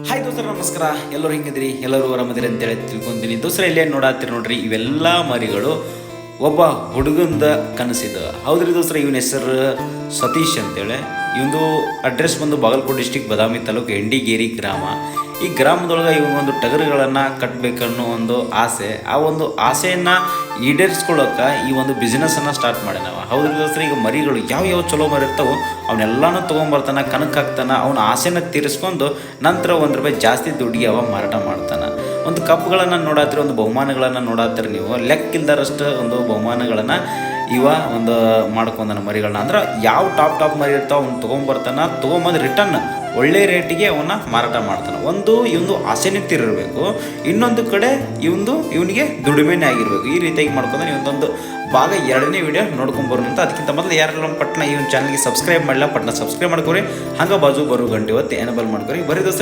Hi ದೋಸ್ತರ ನಮಸ್ಕಾರ. ಎಲ್ಲರೂ ಹಿಂಗಿದ್ರಿ, ಎಲ್ಲರೂ ಆರಾಮದಿರಿ ಅಂತೇಳಿ ತಿಳ್ಕೊಂತೀನಿ. ದೋಸ್ರ ಇಲ್ಲೇ ನೋಡತ್ತೀರಿ ನೋಡ್ರಿ, ಇವೆಲ್ಲ ಮರಿಗಳು ಒಬ್ಬ ಹುಡುಗಂದ ಕನಸಿದ. ಹೌದ್ರಿ ದೋಸ್ರ, ಇವನ ಹೆಸರು ಸತೀಶ್ ಅಂತೇಳಿ. ಇವನು ಅಡ್ರೆಸ್ ಬಂದು ಬಾಗಲಕೋಟೆ ಡಿಸ್ಟಿಕ್ ಬದಾಮಿ ತಾಲೂಕು ಎಂಡಿಗೇರಿ ಗ್ರಾಮ. ಈ ಗ್ರಾಮದೊಳಗೆ ಇವನೊಂದು ಟಗರುಗಳನ್ನು ಕಟ್ಟಬೇಕನ್ನೋ ಒಂದು ಆಸೆ. ಆ ಒಂದು ಆಸೆಯನ್ನು ಈಡೇರಿಸ್ಕೊಳ್ಳೋಕೆ ಈ ಒಂದು ಬಿಸ್ನೆಸ್ಸನ್ನು ಸ್ಟಾರ್ಟ್ ಮಾಡ್ಯಾನವ. ಹೌದ್ರಿ ದೋಸ್ತರ, ಈಗ ಮರಿಗಳು ಯಾವ ಚಲೋ ಮರಿ ಇರ್ತಾವೋ ಅವನ್ನೆಲ್ಲನೂ ತೊಗೊಂಬರ್ತಾನೆ, ಕನಕ್ಕೆ ಹಾಕ್ತಾನೆ, ಅವನ ಆಸೆನ ತೀರಿಸ್ಕೊಂಡು ನಂತರ ₹1 ಜಾಸ್ತಿ ದುಡ್ಡಿಗೆ ಅವ ಮಾರಾಟ ಮಾಡ್ತಾನೆ. ಒಂದು ಕಪ್ಗಳನ್ನು ನೋಡಾತ್ರಿ, ಒಂದು ಬಹುಮಾನಗಳನ್ನು ನೋಡಾತ್ರಿ ನೀವು, ಲೆಕ್ಕಿಲ್ದಾರಷ್ಟು ಒಂದು ಬಹುಮಾನಗಳನ್ನು ಇವ ಒಂದು ಮಾಡ್ಕೊಂಡನ ಮರಿಗಳನ್ನ. ಅಂದ್ರೆ ಯಾವ ಟಾಪ್ ಮರಿ ಇರ್ತಾವೆ ಅವ್ನು ತೊಗೊಂಬರ್ತಾನೆ, ತೊಗೊಂಬಂದು ರಿಟರ್ನ್ ಒಳ್ಳೆ ರೇಟಿಗೆ ಅವನ್ನ ಮಾರಾಟ ಮಾಡ್ತಾನೆ. ಒಂದು ಇವನು ಆಸೆನೇ ತೀರಿರಬೇಕು, ಇನ್ನೊಂದು ಕಡೆ ಇವನಿಗೆ ದುಡಿಮೆನೇ ಆಗಿರಬೇಕು. ಈ ರೀತಿಯಾಗಿ ಮಾಡ್ಕೊಂಡ್ರೆ ಇವೊಂದೊಂದು ಭಾಗ 2ನೇ ವಿಡಿಯೋ ನೋಡ್ಕೊಂಬರೋಣ ಅಂತ. ಅದಕ್ಕಿಂತ ಮೊದಲು ಯಾರೆಲ್ಲ ಪಟ್ನ ಈ ಒಂದು ಚಾನಲ್ಗೆ ಸಬ್ಸ್ಕ್ರೈಬ್ ಮಾಡಲ್ಲ, ಪಟ್ನ ಸಬ್ಸ್ಕ್ರೈಬ್ ಮಾಡ್ಕೊರಿ. ಹಂಗೆ ಬಾಜು ಬರೋ ಗಂಟೆ ಹೊತ್ತು ಎನೇಬಲ್ ಮಾಡ್ಕೊರಿ. ಬರೀ ದೋಸ್ತರ